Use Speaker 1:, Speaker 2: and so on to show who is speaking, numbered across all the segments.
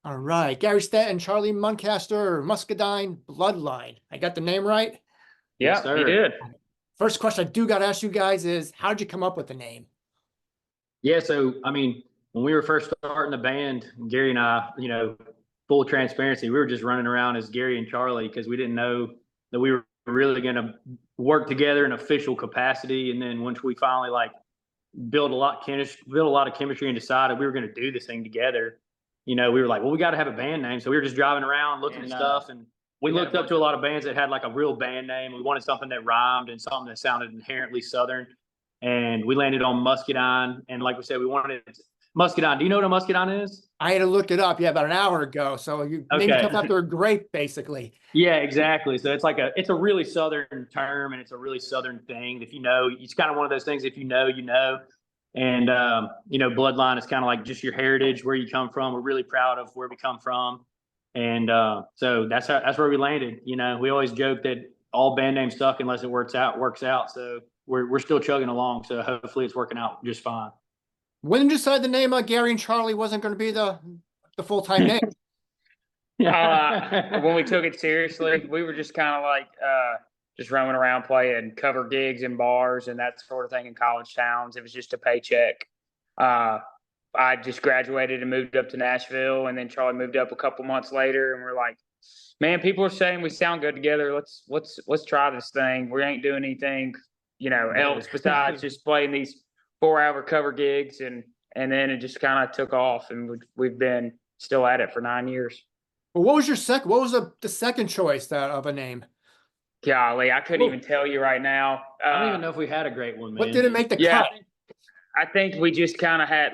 Speaker 1: All right, Gary Stanton, Charlie Muncaster, Muscadine Bloodline. I got the name right?
Speaker 2: Yeah,
Speaker 3: sir.
Speaker 2: you did.
Speaker 1: First question I do got to ask you guys is, how'd you come up with the name?
Speaker 3: Yeah, so I mean, when we were first starting the band, Gary and I, full transparency, we were just running around as Gary and Charlie because we didn't know that we were really going to work together in official capacity. And then once we finally built a lot of chemistry and decided we were going to do this thing together, we were like, well, we got to have a band name. So we were just driving around looking at stuff, and we looked up to a lot of bands that had like a real band name. We wanted something that rhymed and something that sounded inherently Southern. And we landed on Muscadine. And like we said, we wanted Muscadine. Do you know what a Muscadine is?
Speaker 1: I had to look it up, about an hour ago. So you named yourself after a grape, basically.
Speaker 3: Yeah, exactly. So it's a really Southern term, and it's a really Southern thing. If it's kind of one of those things, if you know, you know. And, Bloodline is kind of like just your heritage, where you come from. We're really proud of where we come from. And so that's where we landed. We always joke that all band names suck unless it works out. So we're still chugging along. So hopefully it's working out just fine.
Speaker 1: When did you decide the name Gary and Charlie wasn't going to be the full-time name?
Speaker 2: When we took it seriously, we were just kind of just roaming around playing cover gigs in bars and that sort of thing in college towns. It was just a paycheck. I just graduated and moved up to Nashville, and then Charlie moved up a couple months later, and we're like, man, people are saying we sound good together. Let's try this thing. We ain't doing anything, else besides just playing these 4-hour cover gigs, and then it just kind of took off, and we've been still at it for 9 years.
Speaker 1: Well, what was the second choice of a name?
Speaker 2: Golly, I couldn't even tell you right now.
Speaker 3: I don't even know if we had a great one, man.
Speaker 1: What didn't make the cut?
Speaker 2: I think we just kind of had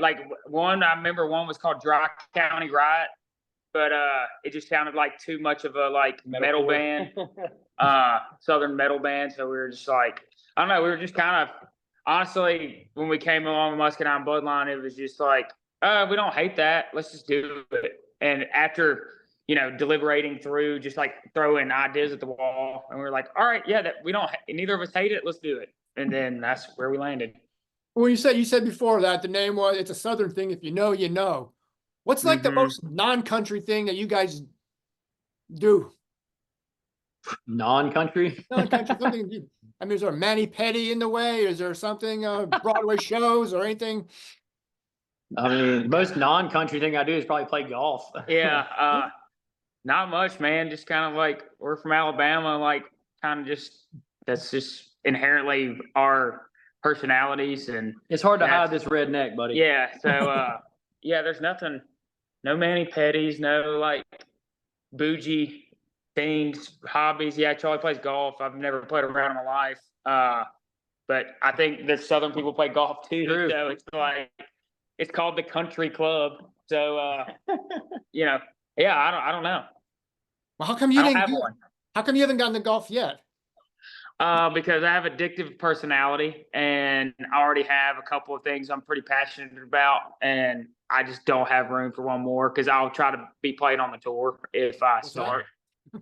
Speaker 2: one. I remember one was called Dry County Riot, but it just sounded like too much of a metal band, Southern metal band. So we were just I don't know. We were just kind of, honestly, when we came along with Muscadine Bloodline, it was just we don't hate that. Let's just do it. And after deliberating through, just throwing ideas at the wall, and we were like, all right, yeah, that we don't. Neither of us hate it. Let's do it. And then that's where we landed.
Speaker 1: Well, you said before that the name it's a Southern thing. If you know, you know. What's the most non-country thing that you guys do?
Speaker 3: Non-country?
Speaker 1: Non-country something. Is there a mani-pedi in the way? Is there something Broadway shows or anything?
Speaker 3: Most non-country thing I do is probably play golf.
Speaker 2: Yeah, not much, man. Just kind of we're from Alabama, that's just inherently our personalities, and
Speaker 3: it's hard to hide this redneck, buddy.
Speaker 2: Yeah, so there's nothing, no mani-pedis, no bougie things, hobbies. Yeah, Charlie plays golf. I've never played around in my life, but I think the Southern people play golf too.
Speaker 3: True.
Speaker 2: So it's called the country club. So I don't know.
Speaker 1: Well, how come you haven't gotten to golf yet?
Speaker 2: Because I have addictive personality, and I already have a couple of things I'm pretty passionate about, and I just don't have room for one more, because I'll try to be played on the tour if I start.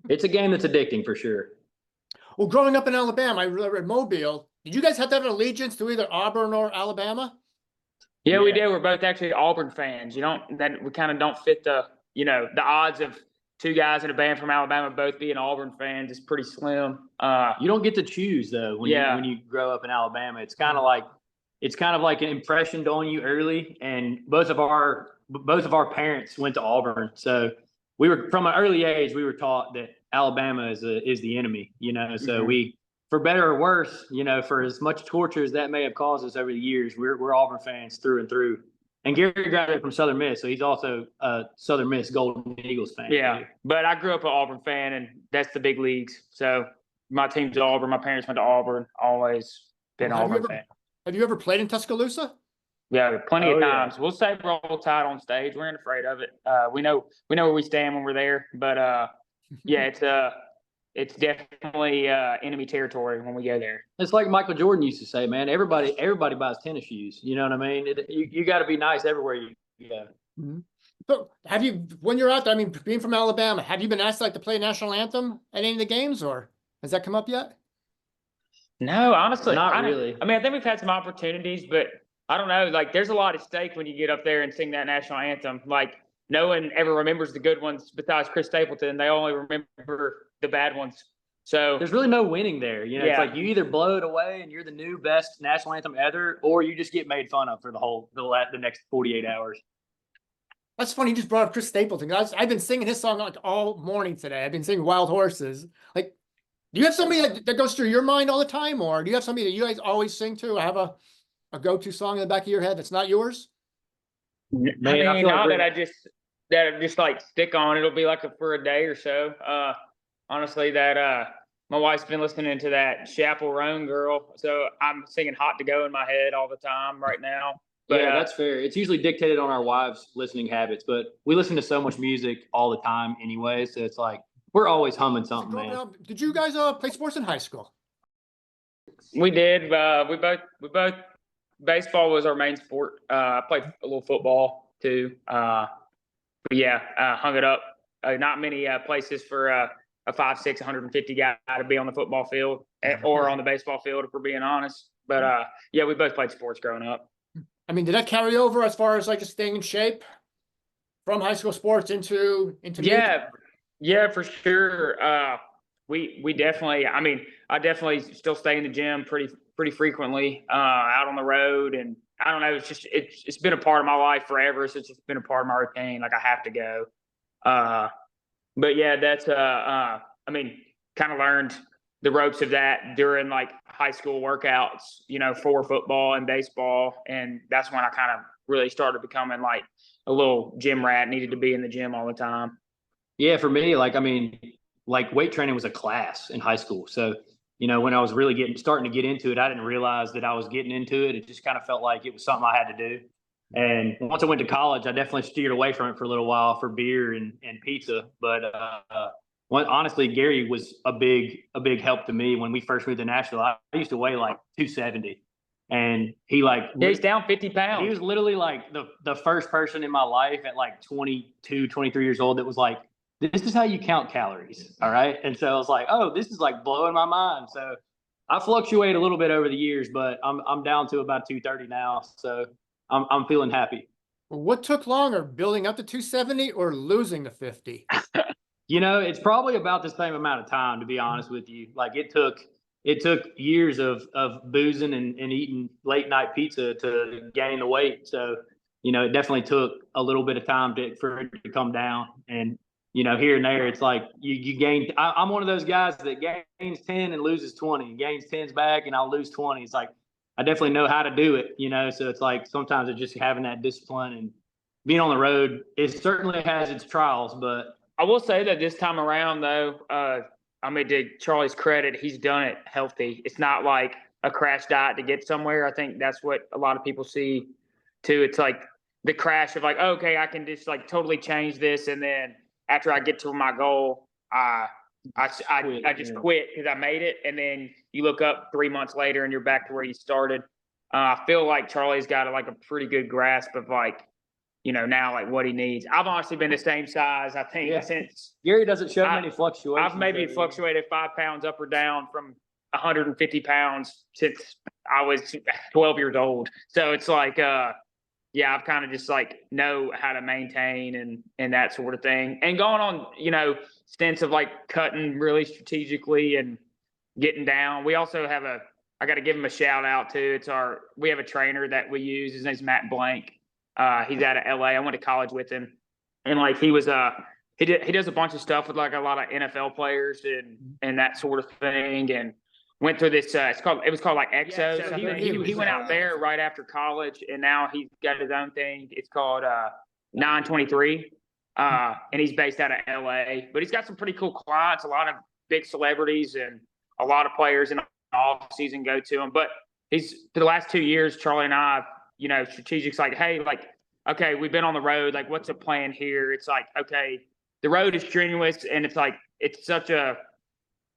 Speaker 3: It's a game that's addicting for sure.
Speaker 1: Well, growing up in Alabama, I read Mobile. Did you guys have to have an allegiance to either Auburn or Alabama?
Speaker 2: Yeah, we did. We're both actually Auburn fans. We kind of don't fit the odds of two guys in a band from Alabama both being Auburn fans is pretty slim.
Speaker 3: You don't get to choose though when you grow up in Alabama. It's kind of like an impression on you early, and both of our parents went to Auburn, so we were, from an early age, we were taught that Alabama is the enemy. So we, for better or worse, for as much torture as that may have caused us over the years, we're Auburn fans through and through. And Gary graduated from Southern Miss, so he's also a Southern Miss Golden Eagles fan.
Speaker 2: Yeah, but I grew up an Auburn fan, and that's the big leagues. So my team's Auburn. My parents went to Auburn. Always been Auburn fan.
Speaker 1: Have you ever played in Tuscaloosa?
Speaker 2: Yeah, plenty of times. We'll say roll tide on stage. We ain't afraid of it. We know where we stand when we're there. But it's definitely enemy territory when we go there.
Speaker 3: It's like Michael Jordan used to say, man, everybody buys tennis shoes. You know what I mean? You got to be nice everywhere you go.
Speaker 1: Mm-hmm. So when you're out there, being from Alabama, have you been asked to play a national anthem at any of the games, or has that come up yet?
Speaker 2: No, honestly.
Speaker 3: Not really.
Speaker 2: I think we've had some opportunities, but I don't know. There's a lot at stake when you get up there and sing that national anthem. no one ever remembers the good ones besides Chris Stapleton. They only remember the bad ones. So
Speaker 3: there's really no winning there. You know, it's
Speaker 2: Yeah.
Speaker 3: like you either blow it away and you're the new best national anthem ever, or you just get made fun of for the next 48 hours.
Speaker 1: That's funny. You just brought up Chris Stapleton. I've been singing his song like all morning today. I've been singing Wild Horses. Like, do you have somebody that goes through your mind all the time, or do you have somebody that you guys always sing to? Have a go-to song in the back of your head that's not yours?
Speaker 3: Man,
Speaker 2: I mean,
Speaker 3: I feel
Speaker 2: now
Speaker 3: like
Speaker 2: that I just like stick on, it'll be like for a day or so. Honestly, that my wife's been listening to that Chapel Roan girl, so I'm singing "Hot to Go" in my head all the time right now. But,
Speaker 3: yeah, that's fair. It's usually dictated on our wives' listening habits, but we listen to so much music all the time anyway, so it's like we're always humming something, man.
Speaker 1: Did you guys play sports in high school?
Speaker 2: we did. We both baseball was our main sport. I played a little football too. But yeah, hung it up. Not many places for a 5'6", 150 guy to be on the football field or on the baseball field, if we're being honest. But yeah, we both played sports growing up.
Speaker 1: I mean, did that carry over as far as like just staying in shape from high school sports into music?
Speaker 2: Yeah, for sure. We definitely. I mean, I definitely still stay in the gym pretty frequently. Out on the road, and I don't know. It's been a part of my life forever. So it's just been a part of my routine. Like I have to go. But yeah, that's I mean, kind of learned the ropes of that during like high school workouts, you know, for football and baseball. And that's when I kind of really started becoming like a little gym rat, needed to be in the gym all the time.
Speaker 3: Yeah, for me, like, I mean, like weight training was a class in high school. So, you know, when I was really starting to get into it, I didn't realize that I was getting into it. It just kind of felt like it was something I had to do. And once I went to college, I definitely steered away from it for a little while for beer and pizza. But honestly, Gary was a big help to me when we first moved to Nashville. I used to weigh like 270, and he like
Speaker 2: he's down 50 pounds.
Speaker 3: He was literally like the first person in my life at like 22, 23 years old that was like, this is how you count calories. All right. And so I was like, oh, this is like blowing my mind. So I fluctuate a little bit over the years, but I'm down to about 230 now. So I'm feeling happy.
Speaker 1: What took longer, building up to 270 or losing the 50?
Speaker 3: You know, it's probably about the same amount of time, to be honest with you. Like it took years of boozing and eating late night pizza to gain the weight. So, you know, it definitely took a little bit of time for it to come down. And, you know, here and there, it's like you gain. I'm one of those guys that gains 10 and loses 20, gains 10s back and I'll lose 20. It's like, I definitely know how to do it, you know? So it's like, sometimes it's just having that discipline and being on the road. It certainly has its trials, but
Speaker 2: I will say that this time around, though, I mean, to Charlie's credit, he's done it healthy. It's not like a crash diet to get somewhere. I think that's what a lot of people see, too. It's like the crash of like, okay, I can just like totally change this, and then after I get to my goal, I just quit because I made it, and then you look up 3 months later and you're back to where you started. I feel like Charlie's got a pretty good grasp of like, you know, now like what he needs. I've honestly been the same size, I think, since
Speaker 3: Gary doesn't show many fluctuations.
Speaker 2: I've maybe fluctuated 5 pounds up or down from 150 pounds since I was 12 years old. So it's like, yeah, I've kind of just like know how to maintain and that sort of thing. And going on, you know, stints of like cutting really strategically and getting down. We also have I got to give him a shout out too. We have a trainer that we use. His name's Matt Blank. He's out of LA. I went to college with him, and like he was he does a bunch of stuff with like a lot of NFL players and that sort of thing, and went through this it was called like Exos.
Speaker 1: Yeah, so
Speaker 2: he went out there right after college, and now he's got his own thing. It's called 923, and he's based out of LA, but he's got some pretty cool clients, a lot of big celebrities and a lot of players in the off season go to him. But for the last 2 years, Charlie and I, you know, strategic's like, hey, like, okay, we've been on the road. Like, what's the plan here? It's like, okay, the road is strenuous, and it's like, it's such a,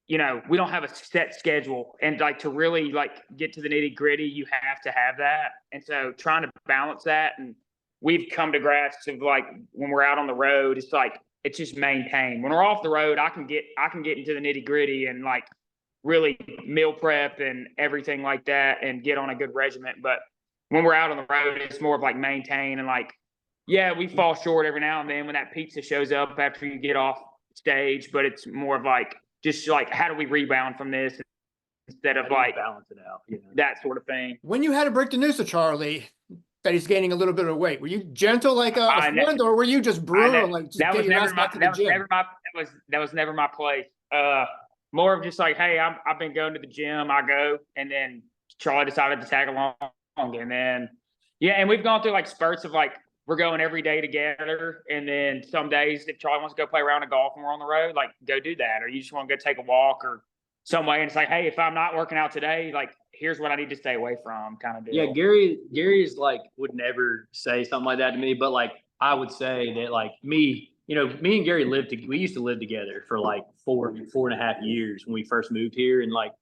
Speaker 2: you know, we don't have a set schedule. And like to really like get to the nitty gritty, you have to have that. And so trying to balance that. And we've come to grasp of like, when we're out on the road, it's like, it's just maintain. When we're off the road, I can get into the nitty gritty and like really meal prep and everything like that and get on a good regiment. But when we're out on the road, it's more of like maintain and like Yeah, we fall short every now and then when that pizza shows up after you get off stage, but it's more of like, just like, how do we rebound from this instead of like
Speaker 3: balance it out,
Speaker 2: that sort of thing.
Speaker 1: When you had to break the news to Charlie that he's gaining a little bit of weight, were you gentle like a friend, or were you just brutal, like just get your ass back to the gym?
Speaker 2: That was never my place. More of just like, hey, I've been going to the gym, I go, and then Charlie decided to tag along, and then and we've gone through like spurts of like, we're going every day together, and then some days if Charlie wants to go play a round of golf and we're on the road, like go do that, or you just want to go take a walk or some way, and it's like, hey, if I'm not working out today, like here's what I need to stay away from, kind of deal.
Speaker 3: Yeah, Gary's like would never say something like that to me, but like I would say that like me and Gary we used to live together for like 4.5 years when we first moved here, and like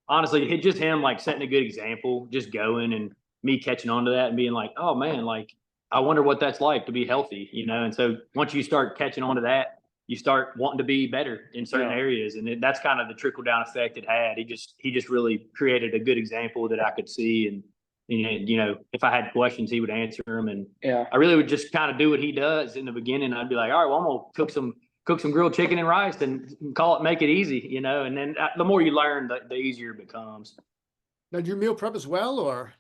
Speaker 3: honestly, just him like setting a good example, just going, and me catching on to that and being like, oh man, like I wonder what that's like to be healthy, and so once you start catching on to that, you start wanting to be better in certain areas. And that's kind of the trickle down effect it had. He just really created a good example that I could see. And, if I had questions, he would answer them. And I really would just kind of do what he does in the beginning. I'd be like, all right, well, I'm going to cook some grilled chicken and rice and make it easy, and then the more you learn, the easier it becomes.
Speaker 1: Now, do you meal prep as well, or?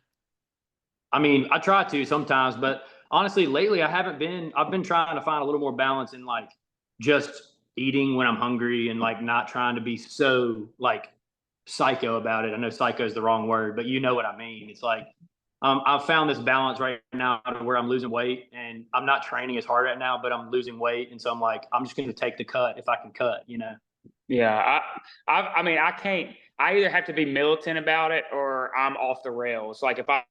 Speaker 3: I mean, I try to sometimes, but honestly, lately I've been trying to find a little more balance in like, just eating when I'm hungry and like not trying to be so like psycho about it. I know psycho is the wrong word, but you know what I mean. It's like I've found this balance right now where I'm losing weight and I'm not training as hard right now, but I'm losing weight, and so I'm like, I'm just going to take the cut if I can cut.
Speaker 2: Yeah, I mean, I can't. I either have to be militant about it or I'm off the rails. Like if I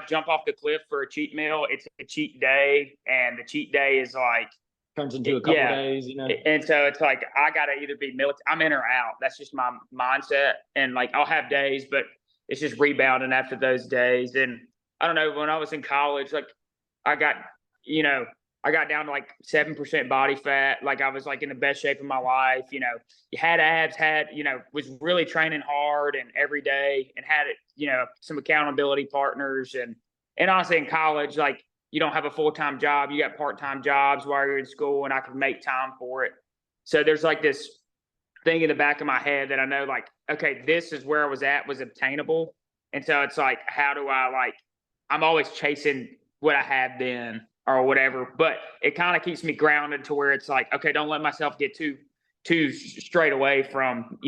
Speaker 2: jump off the cliff for a cheat meal, it's a cheat day, and the cheat day is like
Speaker 3: turns into a couple days,
Speaker 2: And so it's like, I got to either be militant. I'm in or out. That's just my mindset. And like, I'll have days, but it's just rebounding after those days. And I don't know, when I was in college, like I got down to like 7% body fat. Like I was like in the best shape of my life, had abs, was really training hard and every day, and had some accountability partners. And honestly in college, like, you don't have a full-time job, you got part-time jobs while you're in school, and I could make time for it. So there's like this thing in the back of my head that I know, like, okay, this is where I was obtainable. And so it's like, how do I, like, I'm always chasing what I had then or whatever, but it kind of keeps me grounded to where it's like, okay, don't let myself get too straight away from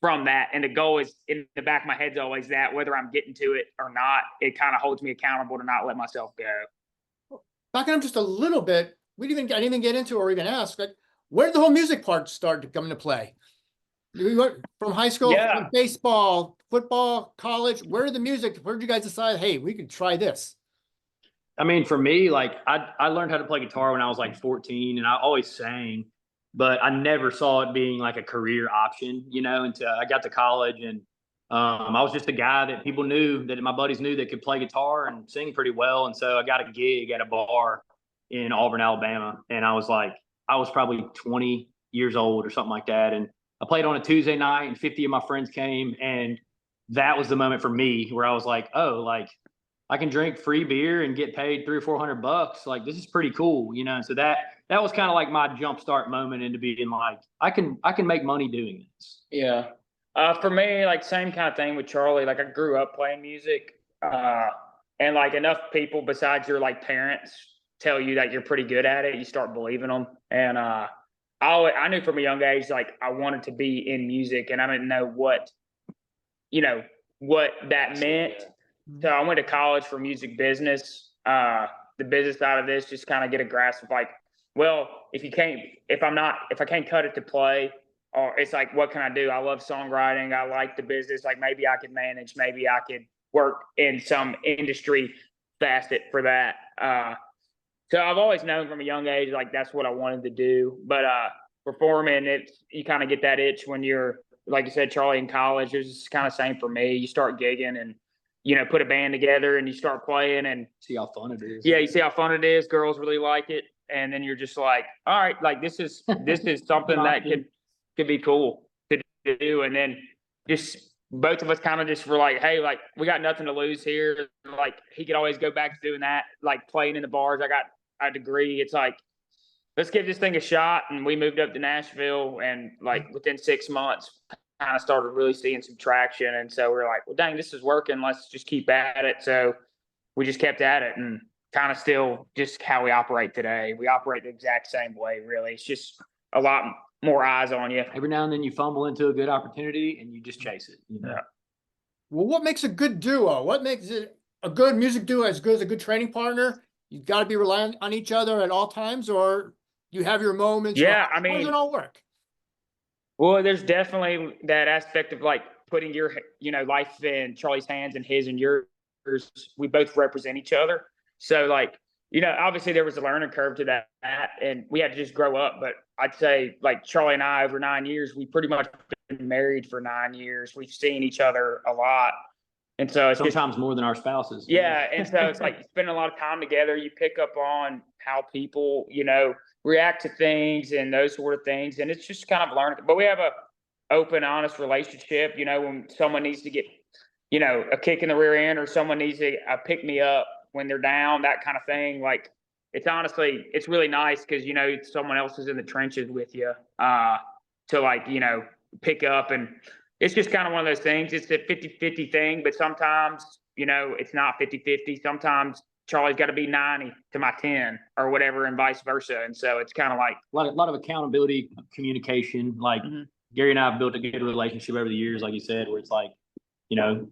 Speaker 2: that. And the goal is in the back of my head's always that, whether I'm getting to it or not, it kind of holds me accountable to not let myself go.
Speaker 1: Backing up just a little bit, I didn't even get into or even ask, like, where did the whole music part start to come into play? You went from high school, from baseball, football, college. Where did you guys decide, hey, we could try this?
Speaker 3: I mean, for me, like I learned how to play guitar when I was like 14, and I always sang, but I never saw it being like a career option, until I got to college. And I was just a guy that people knew, that my buddies knew, that could play guitar and sing pretty well. And so I got a gig at a bar in Auburn, Alabama. And I was probably 20 years old or something like that. And I played on a Tuesday night, and 50 of my friends came. And that was the moment for me where I was like, oh, like I can drink free beer and get paid $300 or $400. Like, this is pretty cool. And so that was kind of like my jumpstart moment into being like, I can make money doing this.
Speaker 2: Yeah. For me, like same kind of thing with Charlie. Like I grew up playing music, and like enough people besides your like parents tell you that you're pretty good at it, you start believing them. And I knew from a young age, like I wanted to be in music, and I didn't know what that meant. So I went to college for music business. The business side of this, just kind of get a grasp of like, well, if I can't cut it to play. Or it's like, what can I do? I love songwriting. I like the business. Like maybe I could manage, maybe I could work in some industry facet for that. So I've always known from a young age, like that's what I wanted to do. But performing, you kind of get that itch when you're, like you said, Charlie, in college. It was just kind of same for me. You start gigging and, put a band together and you start playing and
Speaker 3: see how fun it is.
Speaker 2: Yeah, you see how fun it is. Girls really like it. And then you're just like, all right, like this is something that could be cool to do. And then just both of us kind of just were like, hey, like we got nothing to lose here. Like he could always go back to doing that, like playing in the bars. I got a degree. It's like, let's give this thing a shot. And we moved up to Nashville, and like within 6 months, kind of started really seeing some traction. And so we're like, well, dang, this is working. Let's just keep at it. So we just kept at it, and kind of still just how we operate today. We operate the exact same way, really. It's just a lot more eyes on you.
Speaker 3: Every now and then you fumble into a good opportunity and you just chase it, you know?
Speaker 2: Yeah.
Speaker 1: Well, what makes a good duo? What makes it a good music duo as good as a good training partner? You've got to be reliant on each other at all times, or you have your moments.
Speaker 2: Yeah,
Speaker 1: How does it all work?
Speaker 2: Well, there's definitely that aspect of like putting your, life in Charlie's hands and his and yours. We both represent each other. So like, obviously there was a learning curve to that, and we had to just grow up. But I'd say like Charlie and I, over 9 years, we pretty much been married for 9 years. We've seen each other a lot. And so it's
Speaker 3: sometimes more than our spouses.
Speaker 2: Yeah. And so it's like spending a lot of time together. You pick up on how people, react to things and those sort of things. And it's just kind of learning. But we have a open, honest relationship. When someone needs to get, a kick in the rear end, or someone needs to pick me up when they're down, that kind of thing. Like, it's really nice because, someone else is in the trenches with you to like, pick up. And it's just kind of one of those things. It's a 50-50 thing, but sometimes, it's not 50-50. Sometimes Charlie's got to be 90 to my 10 or whatever, and vice versa. And so it's kind of like
Speaker 3: a lot of accountability, communication. Like Gary and I have built a good relationship over the years, like you said, where it's like,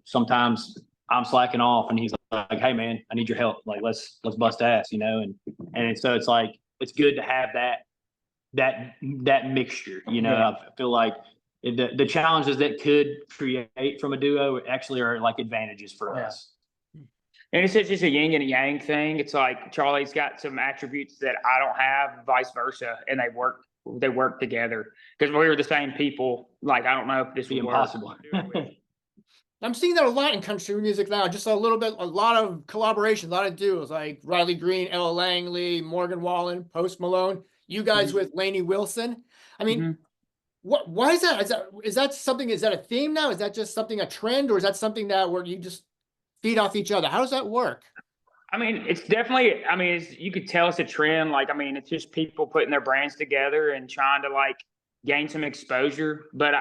Speaker 3: sometimes I'm slacking off and he's like, hey man, I need your help. Like, let's bust ass, and so it's like, it's good to have that mixture, I feel like the challenges that could create from a duo actually are like advantages for us.
Speaker 2: And it's just a yin and a yang thing. It's like Charlie's got some attributes that I don't have, vice versa, and they work together because we were the same people. Like, I don't know if this would
Speaker 3: be impossible.
Speaker 1: I'm seeing that a lot in country music now. Just a lot of collaborations, a lot of duos like Riley Green, Ella Langley, Morgan Wallen, Post Malone. You guys with Lainey Wilson. I mean, why is that? Is that something? Is that a theme now? Is that just something, a trend, or is that something that where you just feed off each other? How does that work?
Speaker 2: I mean, it's definitely. I mean, you could tell it's a trend. Like, I mean, it's just people putting their brands together and trying to like gain some exposure. But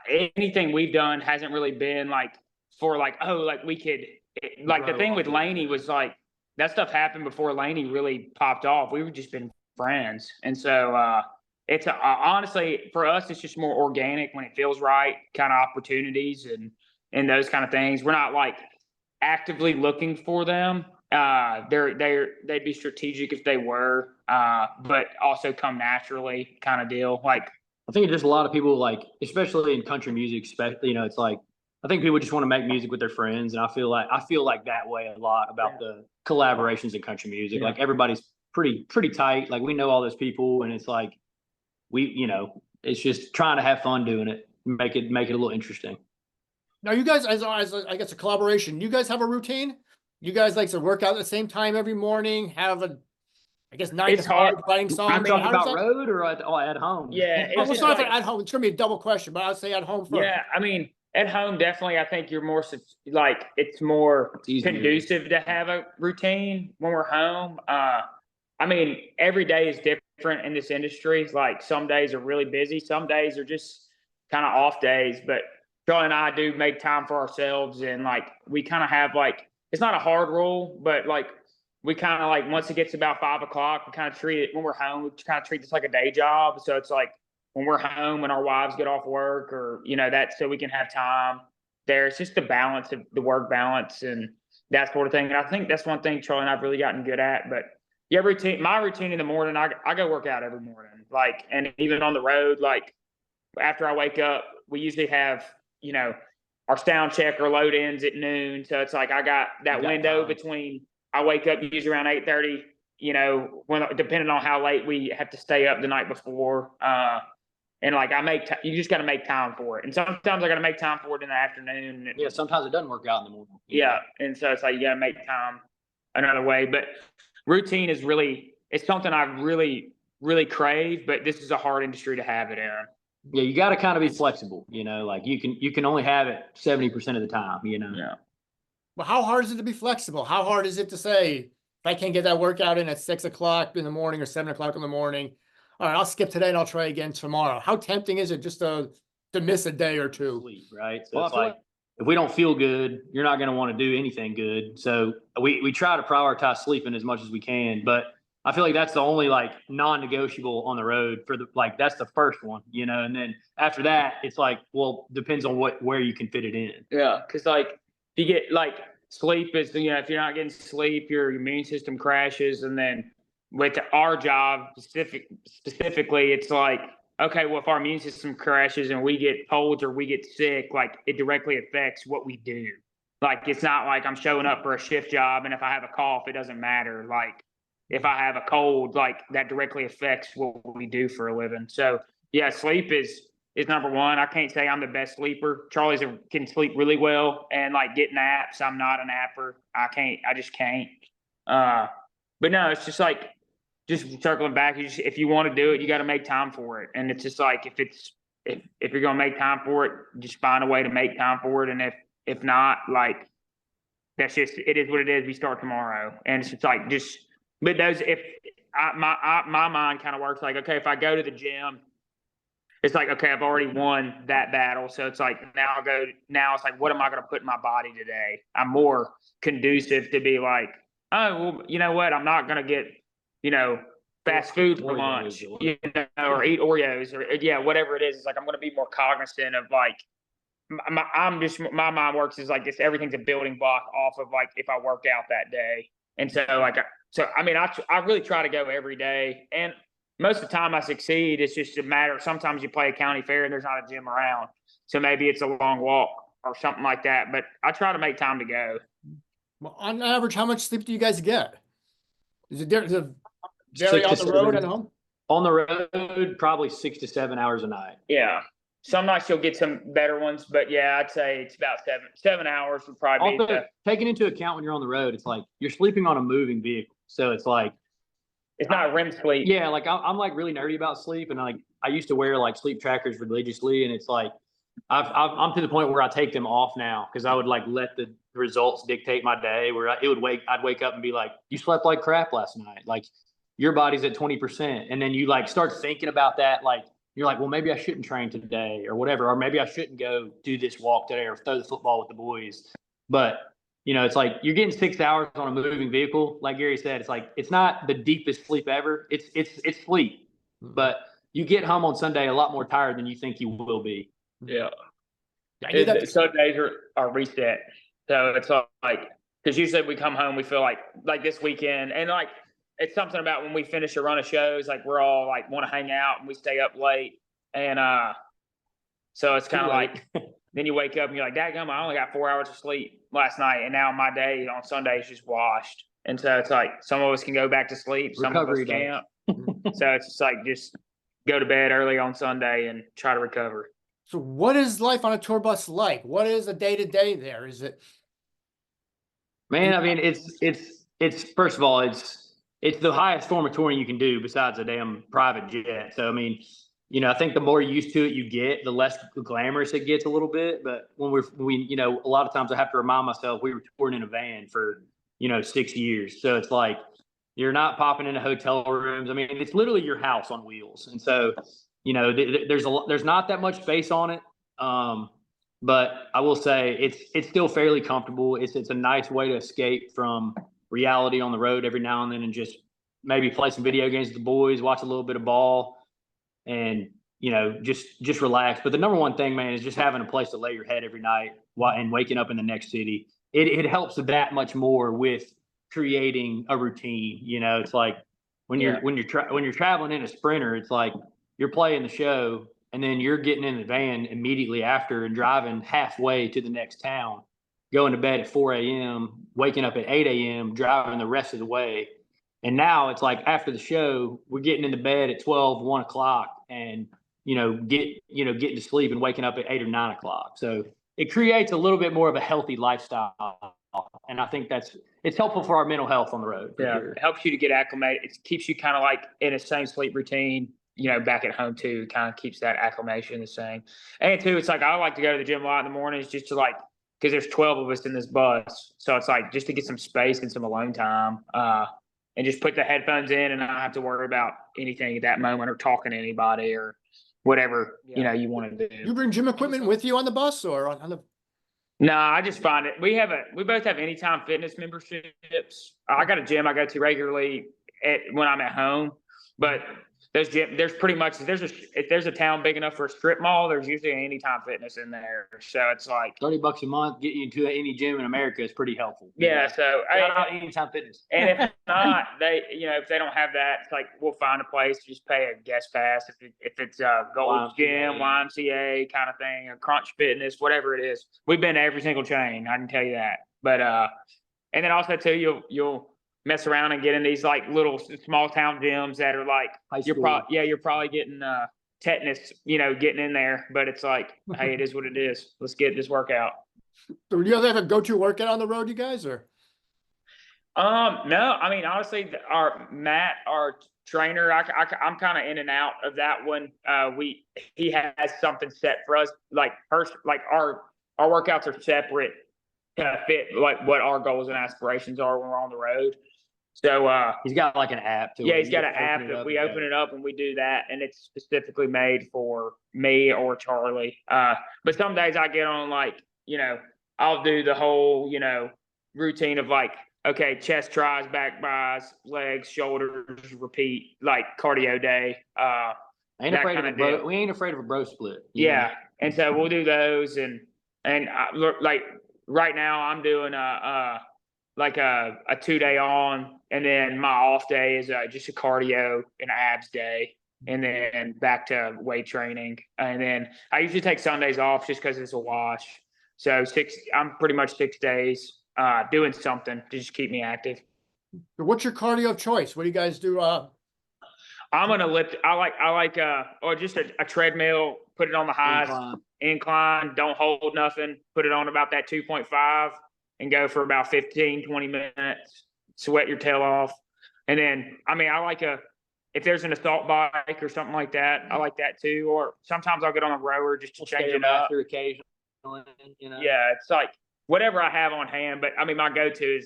Speaker 2: anything we've done hasn't really been like for like, oh, like we could like the thing with Lainey was like that stuff happened before Lainey really popped off. We were just been friends, and so it's honestly for us, it's just more organic when it feels right, kind of opportunities and those kind of things. We're not like actively looking for them. They'd be strategic if they were, but also come naturally kind of deal. Like,
Speaker 3: I think just a lot of people, like, especially in country music, especially, it's like, I think people just want to make music with their friends. And I feel like that way a lot about the collaborations in country music. Like, everybody's pretty tight. Like, we know all those people, and it's like, it's just trying to have fun doing it, make it a little interesting.
Speaker 1: Now, you guys, as I guess a collaboration, you guys have a routine? You guys like to work out at the same time every morning, have I guess 9 to 5 writing songs.
Speaker 3: I'm talking about road or at home?
Speaker 2: Yeah.
Speaker 1: It's not at home. It's going to be a double question, but I'll say at home first.
Speaker 2: Yeah. I mean, at home, definitely, I think you're more like, it's more conducive to have a routine when we're home. I mean, every day is different in this industry. Like, some days are really busy. Some days are just kind of off days, but Charlie and I do make time for ourselves. And like, we kind of have like, it's not a hard rule, but like, we kind of like, once it gets about 5 o'clock, we kind of treat it when we're home, we kind of treat this like a day job. So it's like when we're home and our wives get off work or, that, so we can have time there. It's just the balance of the work balance and that sort of thing. And I think that's one thing Charlie and I've really gotten good at. But yeah, my routine in the morning, I go work out every morning. Like, and even on the road, like after I wake up, we usually have, our sound check or load ends at noon. So it's like, I got that window between, I wake up usually around 8:30, when depending on how late we have to stay up the night before. And like, you just got to make time for it. And sometimes I got to make time for it in the afternoon.
Speaker 3: Yeah. Sometimes it doesn't work out in the morning.
Speaker 2: Yeah. And so it's like, you got to make time another way, but routine is it's something I really, really crave, but this is a hard industry to have it in.
Speaker 3: Yeah. You got to kind of be flexible, like you can only have it 70% of the time,
Speaker 2: Yeah.
Speaker 1: Well, how hard is it to be flexible? How hard is it to say, if I can't get that workout in at 6 o'clock in the morning or 7 o'clock in the morning, all right, I'll skip today and I'll try again tomorrow. How tempting is it just to miss a day or two?
Speaker 3: Sleep, right? So it's like, if we don't feel good, you're not going to want to do anything good. So we try to prioritize sleeping as much as we can, but I feel like that's the only like non-negotiable on the road for that's the first one, and then after that, it's like, well, depends on where you can fit it in.
Speaker 2: Yeah. Cause like if you get like sleep is, if you're not getting sleep, your immune system crashes. And then with our job specifically, it's like, okay, well, if our immune system crashes and we get colds or we get sick, like it directly affects what we do. Like, it's not like I'm showing up for a shift job and if I have a cough, it doesn't matter. Like, if I have a cold, like that directly affects what we do for a living. So yeah, sleep is number one. I can't say I'm the best sleeper. Charlie's can sleep really well and like get naps. I'm not a napper. I just can't. But no, it's just like, just circling back, if you want to do it, you got to make time for it. And it's just like, if you're going to make time for it, just find a way to make time for it. And if not, like, it is what it is. We start tomorrow. And it's just like, but my mind kind of works like, okay, if I go to the gym, it's like, okay, I've already won that battle. So it's like, now it's like, what am I going to put in my body today? I'm more conducive to be like, oh, well, you know what? I'm not going to get, fast food for lunch, or eat Oreos or whatever it is. It's like, I'm going to be more cognizant of like, my mind works is like this, everything's a building block off of like, if I work out that day. And so like, I really try to go every day, and most of the time I succeed. It's just a matter of sometimes you play a county fair and there's not a gym around. So maybe it's a long walk or something like that, but I try to make time to go.
Speaker 1: Well, on average, how much sleep do you guys get? Is it vary on the road and home?
Speaker 3: On the road, probably 6 to 7 hours a night.
Speaker 2: Yeah. Some nights you'll get some better ones, but yeah, I'd say it's about 7 hours would probably
Speaker 3: also,
Speaker 2: be
Speaker 3: taking into account when you're on the road, it's like you're sleeping on a moving vehicle. So it's like,
Speaker 2: it's not REM sleep.
Speaker 3: Yeah. Like I'm like really nerdy about sleep. And like, I used to wear like sleep trackers religiously. And it's like, I'm to the point where I take them off now. Cause I would like let the results dictate my day where I'd wake up and be like, you slept like crap last night. Like your body's at 20%. And then you like start thinking about that. Like, you're like, well, maybe I shouldn't train today or whatever, or maybe I shouldn't go do this walk today or throw the football with the boys. But, it's like you're getting 6 hours on a moving vehicle. Like Gary said, it's like, it's not the deepest sleep ever. It's sleep, but you get home on Sunday a lot more tired than you think you will be.
Speaker 2: Yeah. Sundays are reset. So it's like, because usually we come home, we feel like this weekend, and like, it's something about when we finish a run of shows, like we're all like want to hang out and we stay up late. And so it's kind of like, then you wake up and you're like, dadgum, I only got 4 hours of sleep last night. And now my day on Sunday is just washed. And so it's like, some of us can go back to sleep. Some of us can't. So it's just like, just go to bed early on Sunday and try to recover.
Speaker 1: So what is life on a tour bus like? What is a day-to-day there? Is it?
Speaker 3: Man, I mean, it's first of all, it's the highest form of touring you can do besides a damn private jet. So, I mean, I think the more used to it you get, the less glamorous it gets a little bit. But when a lot of times I have to remind myself we were touring in a van for, 6 years. So it's like, you're not popping into hotel rooms. I mean, it's literally your house on wheels. And so, there's not that much space on it. But I will say it's still fairly comfortable. It's a nice way to escape from reality on the road every now and then, and just maybe play some video games with the boys, watch a little bit of ball, and just relax. But the number one thing, man, is just having a place to lay your head every night and waking up in the next city. It helps that much more with creating a routine. It's like when you're traveling in a Sprinter, it's like you're playing the show and then you're getting in the van immediately after and driving halfway to the next town, going to bed at 4 a.m., waking up at 8 a.m., driving the rest of the way. And now it's like after the show, we're getting into bed at 12, 1 o'clock and, getting to sleep and waking up at 8 or 9 o'clock. So it creates a little bit more of a healthy lifestyle. And I think it's helpful for our mental health on the road.
Speaker 2: Yeah.
Speaker 3: Sure.
Speaker 2: It helps you to get acclimated. It keeps you kind of like in a same sleep routine, back at home too. It kind of keeps that acclimation the same. And too, it's like, I like to go to the gym a lot in the mornings just to like, because there's 12 of us in this bus. So it's like just to get some space and some alone time. and just put the headphones in and not have to worry about anything at that moment or talking to anybody or whatever, you know, you want to do.
Speaker 1: You bring gym equipment with you on the bus or on the?
Speaker 2: No, I just find it. We both have Anytime Fitness memberships. I got a gym I go to regularly when I'm at home, but there's pretty much, if there's a town big enough for a strip mall, there's usually an Anytime Fitness in there. So it's like
Speaker 3: $30 a month, get you into any gym in America is pretty helpful.
Speaker 2: Yeah. So
Speaker 3: Shout out Anytime Fitness.
Speaker 2: And if not, if they don't have that, it's like, we'll find a place, just pay a guest pass. If it's a Gold's Gym, YMCA kind of thing, or Crunch Fitness, whatever it is. We've been to every single chain, I can tell you that. But, and then also too, you'll mess around and get in these like little small town gyms that are like, you're probably getting, tetanus, getting in there, but it's like, hey, it is what it is. Let's get this workout.
Speaker 1: Do you have a go-to workout on the road, you guys, or?
Speaker 2: No, I mean, honestly, our trainer, I'm kind of in and out of that one. He has something set for us, like our workouts are separate to fit like what our goals and aspirations are when we're on the road. So,
Speaker 3: he's got like an app too.
Speaker 2: Yeah, he's got an app that we open it up and we do that, and it's specifically made for me or Charlie. But some days I get on like, I'll do the whole, routine of like, okay, chest tries, back buys, legs, shoulders, repeat, like cardio day.
Speaker 3: We ain't afraid of a bro split.
Speaker 2: Yeah. And so we'll do those. And like right now I'm doing a 2-day on, and then my off day is just a cardio and abs day, and then back to weight training. And then I usually take Sundays off just because it's a wash. So I'm pretty much 6 days doing something to just keep me active.
Speaker 1: What's your cardio of choice? What do you guys do?
Speaker 2: I'm gonna lift. I like or just a treadmill. Put it on the highest incline. Don't hold nothing. Put it on about that 2.5 and go for about 15, 20 minutes. Sweat your tail off. And then, I mean, I like if there's an assault bike or something like that, I like that too. Or sometimes I'll get on a rower just to change it up.
Speaker 3: Occasionally,
Speaker 2: Yeah, it's like whatever I have on hand. But I mean, my go-to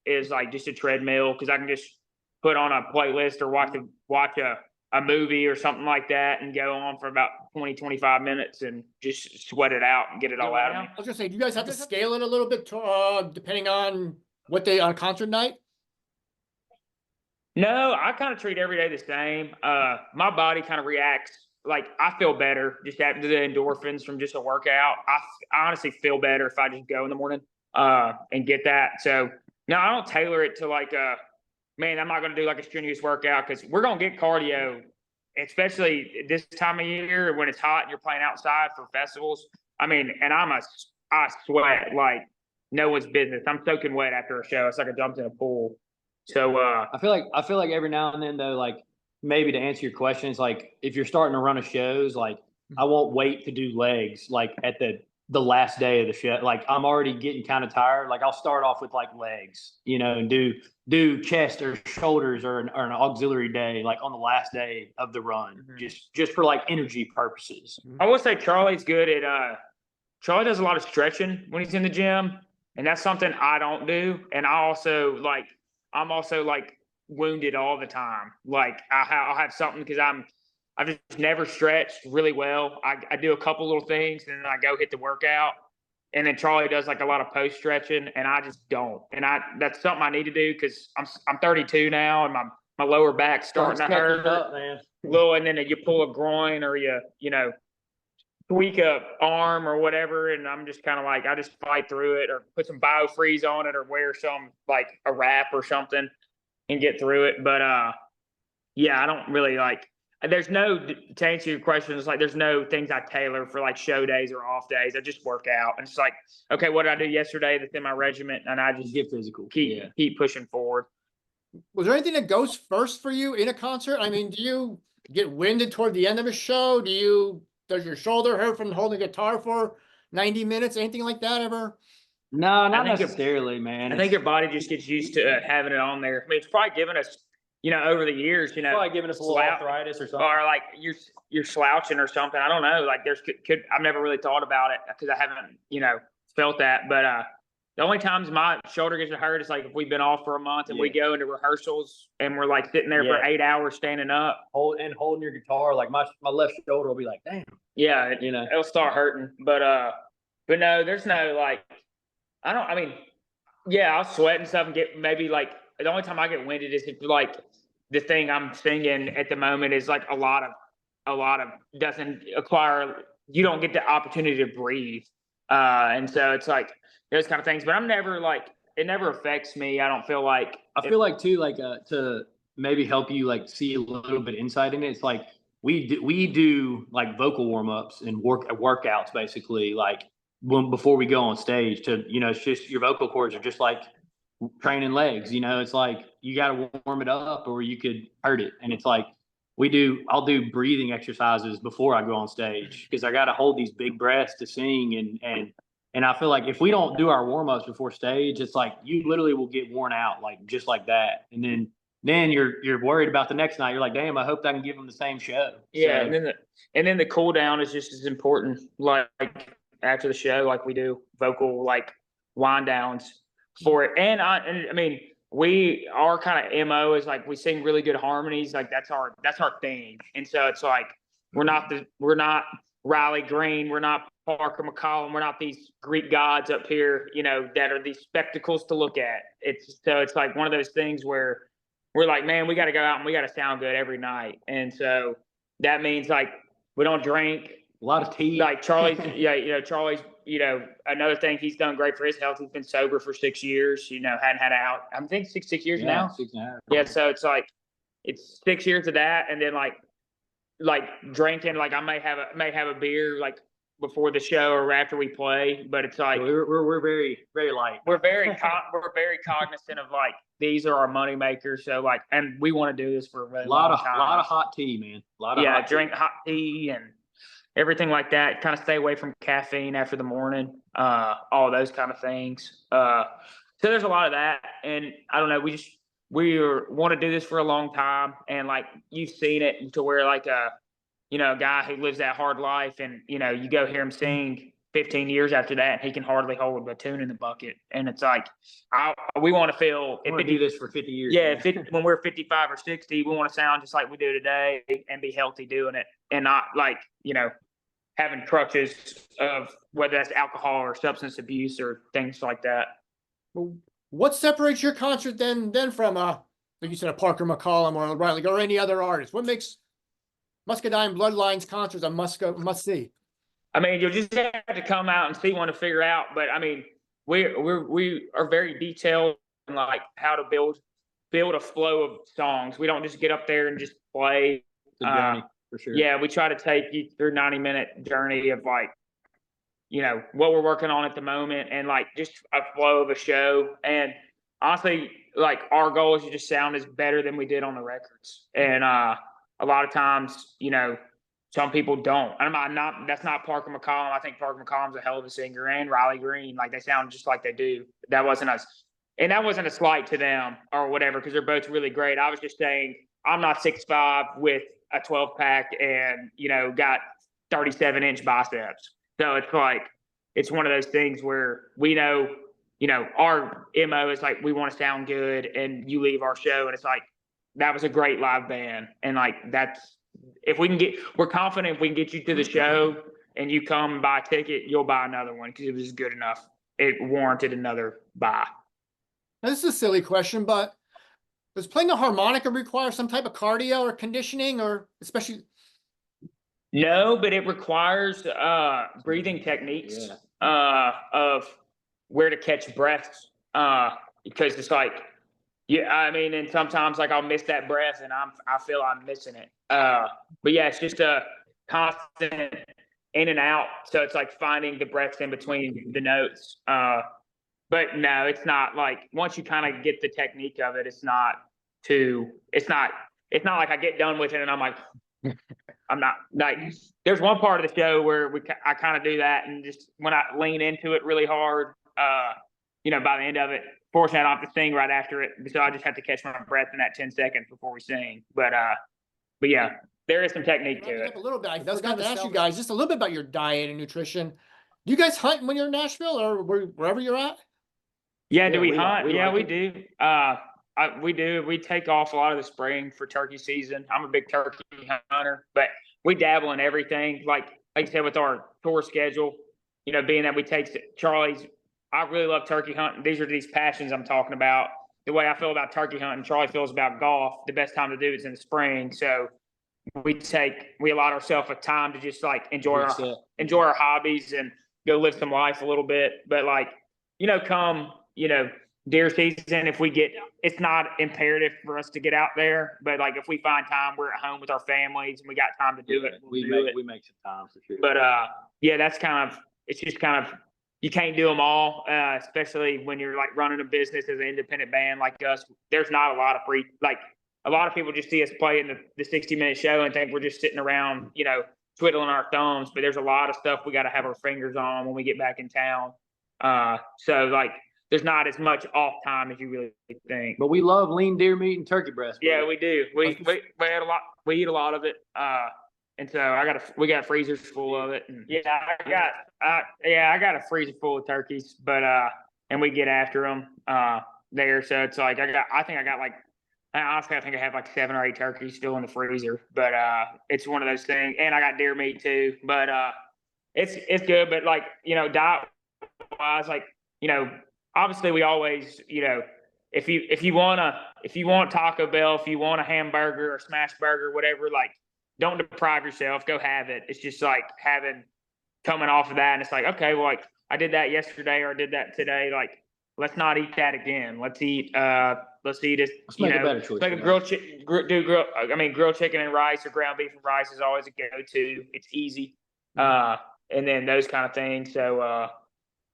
Speaker 2: is like just a treadmill, because I can just put on a playlist or watch a movie or something like that and go on for about 20, 25 minutes and just sweat it out and get it all out of me.
Speaker 1: I was gonna say, do you guys have to scale it a little bit depending on on concert night?
Speaker 2: No, I kind of treat every day the same. My body kind of reacts, like I feel better just after the endorphins from just a workout. I honestly feel better if I just go in the morning and get that. So no, I don't tailor it to like man, I'm not going to do like a strenuous workout, because we're going to get cardio, especially this time of year when it's hot and you're playing outside for festivals. I mean, and I sweat like no one's business. I'm soaking wet after a show. It's like I jumped in a pool. So
Speaker 3: I feel like every now and then though, like maybe to answer your questions, like if you're starting to run a shows, like I won't wait to do legs like at the last day of the show. Like I'm already getting kind of tired. Like I'll start off with like legs, and do chest or shoulders or an auxiliary day, like on the last day of the run, just for like energy purposes.
Speaker 2: I will say Charlie's good at Charlie does a lot of stretching when he's in the gym, and that's something I don't do. And I'm also like wounded all the time. Like I'll have something because I've just never stretched really well. I do a couple little things and then I go hit the workout. And then Charlie does like a lot of post stretching, and I just don't. And that's something I need to do, because I'm 32 now, and my lower back's starting to hurt
Speaker 3: up, man.
Speaker 2: Little, and then you pull a groin or you tweak a arm or whatever, and I'm just kind of like, I just fight through it, or put some BioFreeze on it, or wear some like a wrap or something and get through it. But yeah, I don't really like. To answer your question, it's like there's no things I tailor for like show days or off days. I just work out, and it's like, okay, what did I do yesterday that's in my regiment? And I just
Speaker 3: get physical,
Speaker 2: keep pushing forward.
Speaker 1: Was there anything that goes first for you in a concert? I mean, do you get winded toward the end of a show? Does your shoulder hurt from holding a guitar for 90 minutes? Anything like that ever?
Speaker 3: No, not necessarily, man.
Speaker 2: I think your body just gets used to having it on there. I mean, it's probably given us, over the years,
Speaker 3: probably giving us a little arthritis or something,
Speaker 2: or like you're slouching or something. I don't know. Like I've never really thought about it because I haven't, felt that. But The only times my shoulder gets hurt is like if we've been off for a month and we go into rehearsals and we're like sitting there for 8 hours standing up.
Speaker 3: Holding your guitar, like my left shoulder will be like, damn.
Speaker 2: Yeah, it'll start hurting. But no, there's no like, I'll sweat and stuff and get maybe like the only time I get winded is if like the thing I'm singing at the moment is like a lot of doesn't acquire, you don't get the opportunity to breathe. And so it's like those kind of things, but I'm never like, it never affects me. I feel like
Speaker 3: too, like, to maybe help you like see a little bit insight in it. It's like, we do like vocal warm-ups and workouts basically, like before we go on stage to, it's just your vocal cords are just like training legs, it's like you got to warm it up or you could hurt it. And it's like, I'll do breathing exercises before I go on stage because I got to hold these big breaths to sing. And I feel like if we don't do our warm-ups before stage, it's like you literally will get worn out, like just like that. And then you're worried about the next night. You're like, damn, I hope I can give them the same show.
Speaker 2: Yeah.
Speaker 3: So,
Speaker 2: and then the cool down is just as important. Like after the show, like we do vocal, like wind downs for it. And I mean, our kind of MO is like we sing really good harmonies. Like that's our thing. And so it's like we're not Riley Green, we're not Parker McCollum, we're not these Greek gods up here, that are these spectacles to look at. It's like one of those things where we're like, man, we got to go out and we got to sound good every night. And so that means like we don't drink
Speaker 3: a lot of tea.
Speaker 2: Like Charlie's, Charlie's, another thing, he's done great for his health. He's been sober for 6 years, hadn't had out. I think 6 years now.
Speaker 3: 6.5.
Speaker 2: Yeah. So it's like, it's 6 years of that. And then like drinking, like I may have a beer like before the show or after we play, but it's like,
Speaker 3: we're very, very light.
Speaker 2: We're very cognizant of like, these are our money makers. So like, and we want to do this for a really long time.
Speaker 3: A lot of hot tea, man.
Speaker 2: Drink hot tea and everything like that. Kind of stay away from caffeine after the morning, all those kind of things. So there's a lot of that. And I don't know, we want to do this for a long time. And like, you've seen it to where like a guy who lives that hard life and, you go hear him sing 15 years after that, and he can hardly hold a tune in the bucket. And it's like, we want to feel,
Speaker 3: we do this for 50 years.
Speaker 2: Yeah. When we're 55 or 60, we want to sound just like we do today and be healthy doing it. And not like, having crutches of whether that's alcohol or substance abuse or things like that.
Speaker 1: What separates your concert then from like you said, a Parker McCollum or Riley or any other artist? What makes Muscadine Bloodline's concerts a must see?
Speaker 2: I mean, you'll just have to come out and see one to figure out. But I mean, we are very detailed in like how to build a flow of songs. We don't just get up there and just play.
Speaker 3: Journey, for sure.
Speaker 2: Yeah, we try to take you through 90-minute journey of like, what we're working on at the moment and like just a flow of a show. And honestly, like our goal is to just sound as better than we did on the records. And a lot of times, some people don't. That's not Parker McCollum. I think Parker McCollum's a hell of a singer, and Riley Green. Like they sound just like they do. That wasn't us. And that wasn't a slight to them or whatever, because they're both really great. I was just saying, I'm not 6'5" with a 12-pack and, got 37-inch biceps. So it's like, it's one of those things where we know, our MO is like, we want to sound good, and you leave our show and it's like, that was a great live band. And like, we're confident if we can get you to the show and you come and buy a ticket, you'll buy another one because it was good enough. It warranted another buy.
Speaker 1: Now, this is a silly question, but does playing a harmonica require some type of cardio or conditioning, or especially?
Speaker 2: No, but it requires breathing techniques of where to catch breaths, because it's like, and sometimes like I'll miss that breath and I feel I'm missing it. But yeah, it's just a constant in and out. So it's like finding the breaths in between the notes. But no, it's not like, once you kind of get the technique of it, it's not like I get done with it and I'm like, I'm not like, there's one part of the show where I kind of do that. And just when I lean into it really hard, by the end of it, fortunately, I don't have to sing right after it. So I just have to catch my breath in that 10 seconds before we sing. But yeah, there is some technique to it.
Speaker 1: A little bit. I was going to ask you guys just a little bit about your diet and nutrition. Do you guys hunt when you're in Nashville or wherever you're at?
Speaker 2: Yeah, do
Speaker 3: Yeah,
Speaker 2: we
Speaker 3: we
Speaker 2: hunt?
Speaker 3: like
Speaker 2: Yeah, we
Speaker 3: it.
Speaker 2: do. We do. We take off a lot of the spring for turkey season. I'm a big turkey hunter, but we dabble in everything. Like I said, with our tour schedule, being that we take Charlie's, I really love turkey hunting. These passions I'm talking about. The way I feel about turkey hunting, Charlie feels about golf. The best time to do it is in the spring. So we allot ourselves a time to just like enjoy our hobbies and go live some life a little bit. But come deer season, if we get, it's not imperative for us to get out there, but like if we find time, we're at home with our families and we got time to do it,
Speaker 3: We make some time for sure.
Speaker 2: but yeah, it's just kind of, you can't do them all, especially when you're like running a business as an independent band like us. There's not a lot of free, like a lot of people just see us play in the 60-minute show and think we're just sitting around, twiddling our thumbs, but there's a lot of stuff we got to have our fingers on when we get back in town. So like, there's not as much off time as you really think.
Speaker 3: But we love lean deer meat and turkey breast.
Speaker 2: Yeah, we do. We had a lot. We eat a lot of it. And so we got freezers full of it. And yeah, I got a freezer full of turkeys, but and we get after them there. So it's like I think I have like 7 or 8 turkeys still in the freezer. But it's one of those things. And I got deer meat too. But it's good. But like diet wise, like obviously we always, if you want Taco Bell, if you want a hamburger or smash burger, whatever, like don't deprive yourself, go have it. It's just like coming off of that. And it's like, okay, well, like I did that yesterday or I did that today. Like, let's not eat that again. Let's eat it.
Speaker 3: Let's make a better choice.
Speaker 2: Like a grilled chicken and rice or ground beef and rice is always a go-to. It's easy. And then those kind of things. So,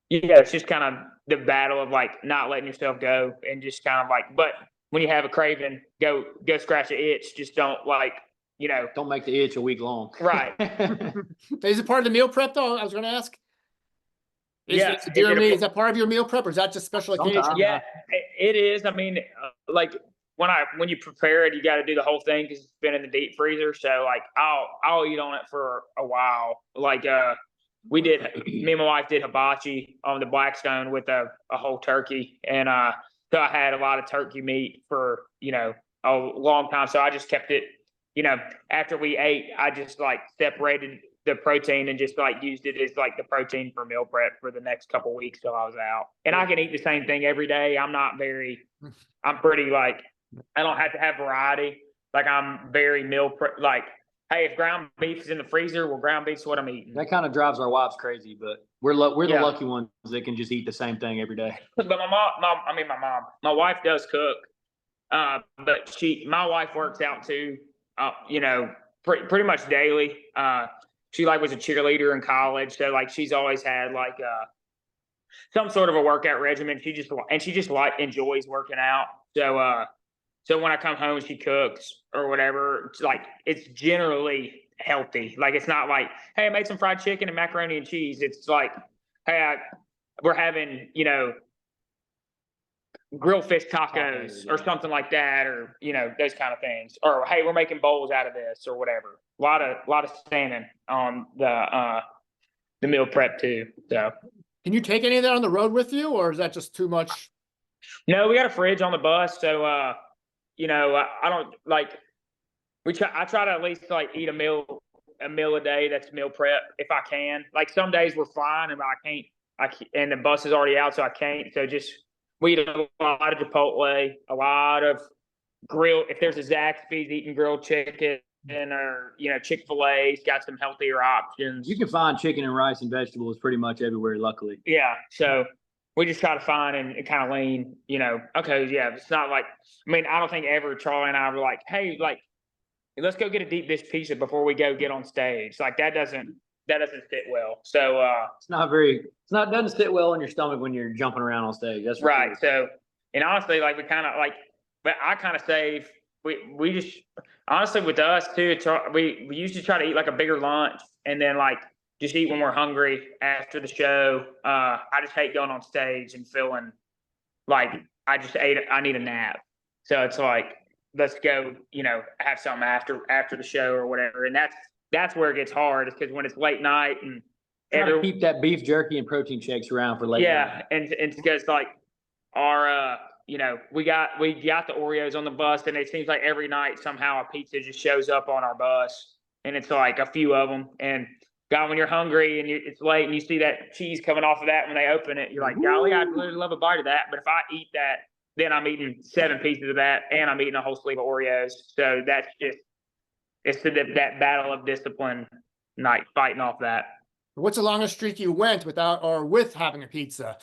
Speaker 2: yeah, it's just kind of the battle of like not letting yourself go and just kind of like, but when you have a craving, go scratch an itch. Just don't
Speaker 3: don't make the itch a week long.
Speaker 2: Right.
Speaker 1: Is it part of the meal prep though? I was going to ask. Is that part of your meal prep or is that just special occasion?
Speaker 2: Yeah, it is. I mean, like when you prepare it, you got to do the whole thing because it's been in the deep freezer. So like I'll eat on it for a while. Like, me and my wife did hibachi on the Blackstone with a whole turkey. And so I had a lot of turkey meat for, a long time. So I just kept it, after we ate, I just like separated the protein and just like used it as like the protein for meal prep for the next couple weeks till I was out. And I can eat the same thing every day. I'm pretty like, I don't have to have variety. Like I'm very meal prep, like, hey, if ground beef is in the freezer, well, ground beef's what I'm eating.
Speaker 3: That kind of drives our wives crazy, but we're the lucky ones that can just eat the same thing every day.
Speaker 2: But my wife does cook, but my wife works out too, pretty much daily. She was a cheerleader in college, so like she's always had like some sort of a workout regimen. She just enjoys working out. So when I come home, she cooks or whatever. It's generally healthy. Like it's not like, hey, I made some fried chicken and macaroni and cheese. It's like, hey, we're having grilled fish tacos or something like that, or those kind of things. Or hey, we're making bowls out of this or whatever. A lot of salmon on the meal prep too. So
Speaker 1: can you take any of that on the road with you, or is that just too much?
Speaker 2: No, we got a fridge on the bus, so I don't like. I try to at least like eat a meal a day that's meal prep if I can. Like some days we're flying and I can't, and the bus is already out, so I can't. So we eat a lot of Chipotle, a lot of grill. If there's a Zaxby's, eating grilled chicken, or Chick-fil-A's got some healthier options.
Speaker 3: You can find chicken and rice and vegetables pretty much everywhere, luckily.
Speaker 2: Yeah, so we just try to find and kind of lean. Okay, yeah. It's not like, I don't think ever Charlie and I were like, hey, like, let's go get a deep dish pizza before we go get on stage. Like that doesn't sit well. So
Speaker 3: doesn't sit well in your stomach when you're jumping around on stage. That's
Speaker 2: right.
Speaker 3: Sure.
Speaker 2: So, and honestly, like but I kind of save. We just honestly with us too. We usually try to eat like a bigger lunch and then like just eat when we're hungry after the show. I just hate going on stage and feeling like I need a nap. So it's like, let's go, have something after the show or whatever. And that's where it gets hard, is because when it's late night and
Speaker 3: keep that beef jerky and protein shakes around for late night.
Speaker 2: And it's because like our we got the Oreos on the bus, and it seems like every night somehow a pizza just shows up on our bus, and it's like a few of them. And God, when you're hungry and it's late and you see that cheese coming off of that when they open it, you're like, golly, I'd really love a bite of that. But if I eat that, then I'm eating 7 pieces of that, and I'm eating a whole sleeve of Oreos. So that's just that battle of discipline, night fighting off that.
Speaker 1: What's the longest streak you went without or with having a pizza?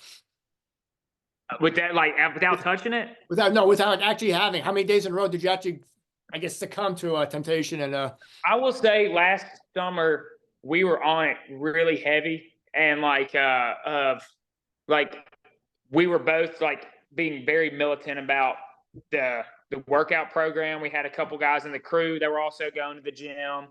Speaker 2: With that, like without touching it?
Speaker 1: Without actually having. How many days in a row did you actually, I guess, succumb to a temptation? And
Speaker 2: I will say last summer we were on it really heavy, and we were both like being very militant about the workout program. We had a couple guys in the crew that were also going to the gym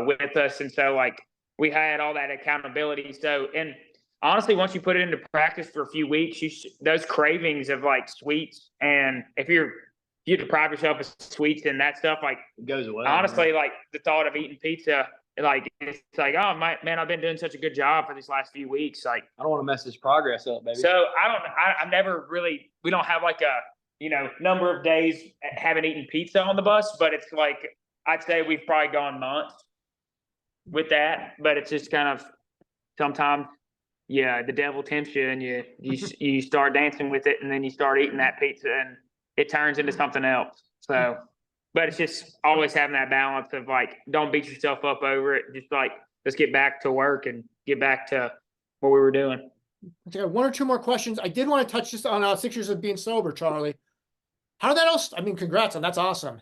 Speaker 2: with us, and so like we had all that accountability. So, and honestly, once you put it into practice for a few weeks, those cravings of like sweets, and if you deprive yourself of sweets and that stuff, like
Speaker 3: It goes away.
Speaker 2: honestly, like the thought of eating pizza, like it's like, oh man, I've been doing such a good job for these last few weeks. Like,
Speaker 3: I don't want to mess this progress up, baby.
Speaker 2: so I never really, we don't have like a, number of days haven't eaten pizza on the bus, but it's like, I'd say we've probably gone months with that, but it's just kind of sometimes, the devil tempts you, and you start dancing with it, and then you start eating that pizza, and it turns into something else. So, but it's just always having that balance of like, don't beat yourself up over it. Just like, let's get back to work and get back to what we were doing.
Speaker 1: I got 1 or 2 more questions. I did want to touch just on 6 years of being sober, Charlie. How did that all? I mean, congrats on that's awesome.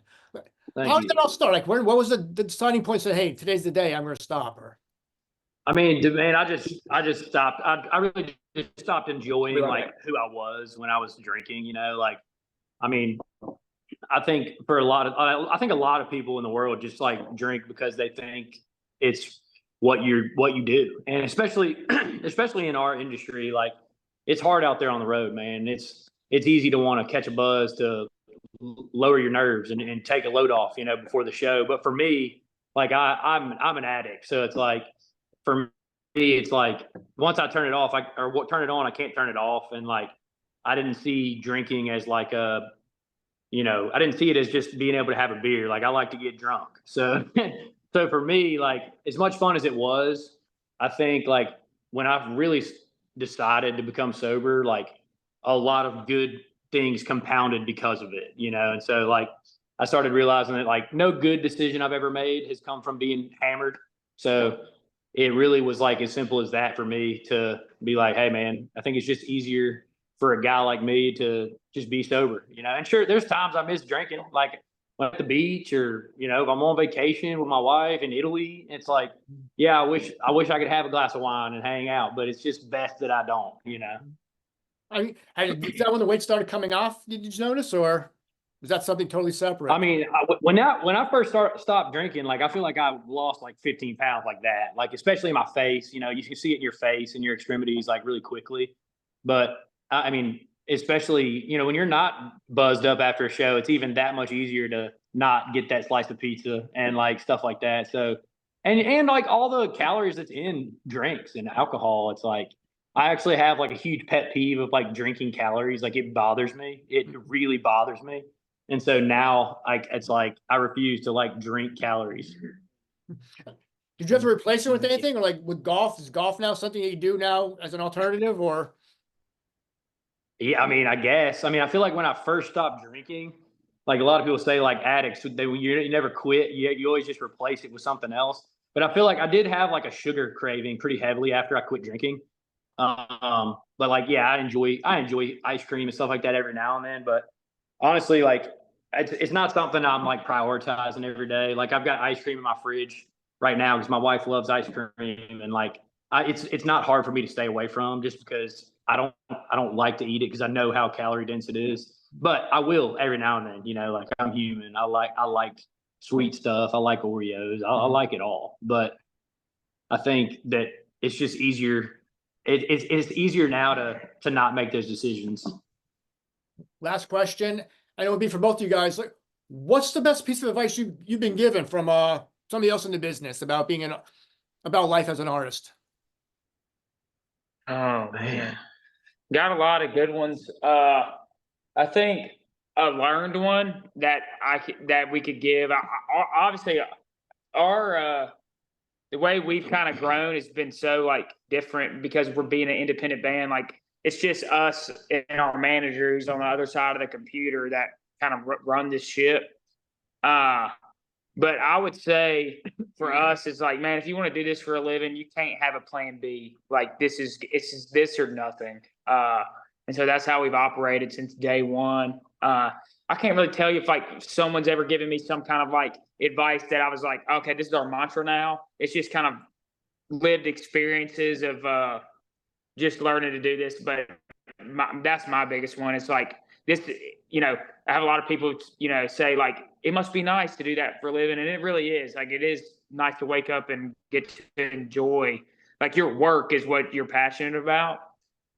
Speaker 1: How did that all start? Like, what was the deciding point? Say, hey, today's the day I'm going to stop. Or
Speaker 3: I mean, man, I just stopped. I really just stopped enjoying like who I was when I was drinking. Like, I mean, I think a lot of people in the world just like drink because they think it's what you do, and especially in our industry, like it's hard out there on the road, man. It's easy to want to catch a buzz to lower your nerves and take a load off, before the show. But for me, like I'm an addict, so it's like for me, it's like once I turn it off, turn it on, I can't turn it off, and like I didn't see drinking as like I didn't see it as just being able to have a beer. Like I like to get drunk, so so for me, like as much fun as it was, I think like when I really decided to become sober, like a lot of good things compounded because of it, and so like I started realizing that like no good decision I've ever made has come from being hammered. So it really was like as simple as that for me to be like, hey man, I think it's just easier for a guy like me to just be sober, and sure, there's times I miss drinking, like when at the beach or, if I'm on vacation with my wife in Italy, it's like, yeah, I wish I could have a glass of wine and hang out, but it's just best that I don't,
Speaker 1: is that when the weight started coming off? Did you notice, or was that something totally separate?
Speaker 3: I mean, when I first stopped drinking, like I feel like I lost like 15 pounds like that, like especially in my face. You can see it in your face and your extremities like really quickly. But I mean, especially when you're not buzzed up after a show, it's even that much easier to not get that slice of pizza and like stuff like that. So and like all the calories that's in drinks and alcohol, it's like I actually have like a huge pet peeve of like drinking calories. Like it bothers me. It really bothers me. And so now it's like I refuse to like drink calories.
Speaker 1: Did you have to replace it with anything, or like with golf? Is golf now something that you do now as an alternative, or?
Speaker 3: Yeah, I mean, I guess. I mean, I feel like when I first stopped drinking, like a lot of people say, like addicts, you never quit. You always just replace it with something else. But I feel like I did have like a sugar craving pretty heavily after I quit drinking. But like, yeah, I enjoy ice cream and stuff like that every now and then. But honestly, like it's not something I'm like prioritizing every day. Like I've got ice cream in my fridge right now because my wife loves ice cream, and like it's not hard for me to stay away from just because I don't like to eat it because I know how calorie dense it is. But I will every now and then, like I'm human. I like sweet stuff. I like Oreos. I like it all. But I think that it's just easier. It's easier now to not make those decisions. Last
Speaker 1: question, and it would be for both of you guys. Like, what's the best piece of advice you've been given from somebody else in the business about about life as an artist?
Speaker 2: Oh man, Got a lot of good ones. I think a learned one that that we could give. Obviously, our the way we've kind of grown has been so like different because we're being an independent band. Like it's just us and our managers on the other side of the computer that kind of run this ship. But I would say for us, it's like, man, if you want to do this for a living, you can't have a plan B. Like it's this or nothing. And so that's how we've operated since day one. I can't really tell you if like someone's ever given me some kind of like advice that I was like, okay, this is our mantra now. It's just kind of lived experiences of just learning to do this. But that's my biggest one. It's like this, I have a lot of people, say like, it must be nice to do that for a living. And it really is. Like, it is nice to wake up and get to enjoy, like your work is what you're passionate about.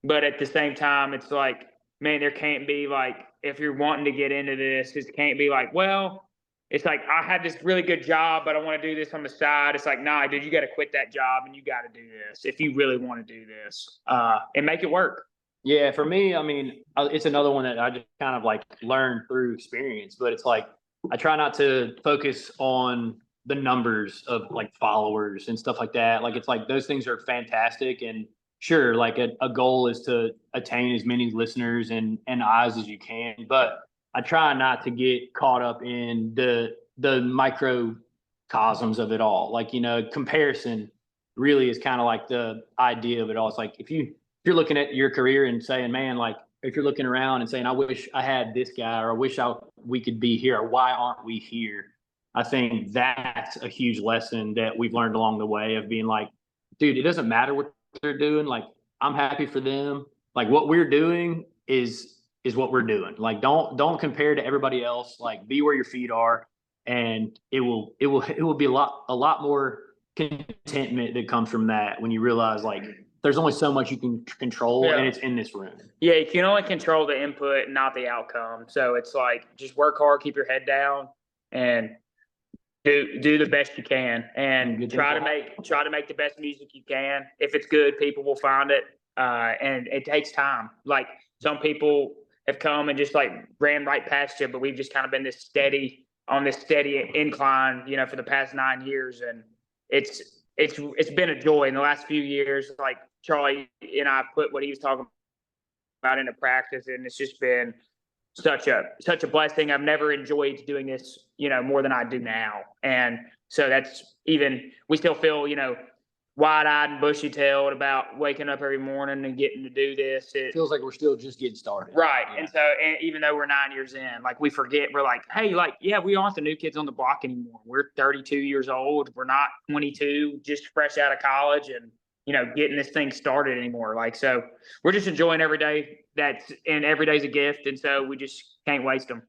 Speaker 2: But at the same time, it's like, man, there can't be like, if you're wanting to get into this, it can't be like, well, it's like, I have this really good job, but I want to do this on the side. It's like, nah, dude, you got to quit that job and you got to do this if you really want to do this and make it work.
Speaker 3: Yeah, for me, I mean, it's another one that I just kind of like learned through experience, but it's like, I try not to focus on the numbers of like followers and stuff like that. Like, it's like those things are fantastic. And sure, like a goal is to attain as many listeners and eyes as you can. But I try not to get caught up in the microcosms of it all. Like, comparison really is kind of like the idea of it all. It's like, if you're looking at your career and saying, man, like, if you're looking around and saying, I wish I had this guy, or I wish we could be here, or why aren't we here? I think that's a huge lesson that we've learned along the way of being like, dude, it doesn't matter what they're doing. Like, I'm happy for them. Like, what we're doing is what we're doing. Like, don't compare to everybody else. Like, be where your feet are, and it will be a lot more contentment that comes from that when you realize like there's only so much you can control, and it's in this room.
Speaker 2: Yeah, you can only control the input, not the outcome. So it's like, just work hard, keep your head down, and do the best you can, and try to make the best music you can. If it's good, people will find it, and it takes time. Like, some people have come and just like ran right past you, but we've just kind of been on this steady incline, for the past 9 years, and it's been a joy in the last few years. Like, Charlie and I put what he was talking about into practice, and it's just been such a blessing. I've never enjoyed doing this, more than I do now. And so we still feel, wide-eyed and bushy-tailed about waking up every morning and getting to do this.
Speaker 3: It feels like we're still just getting started.
Speaker 2: Right. Yeah. And so, even though we're 9 years in, like, we forget, we're like, hey, like, yeah, we aren't the new kids on the block anymore. We're 32 years old. We're not 22, just fresh out of college and, getting this thing started anymore. Like, so we're just enjoying every day and every day's a gift. And so we just can't waste them.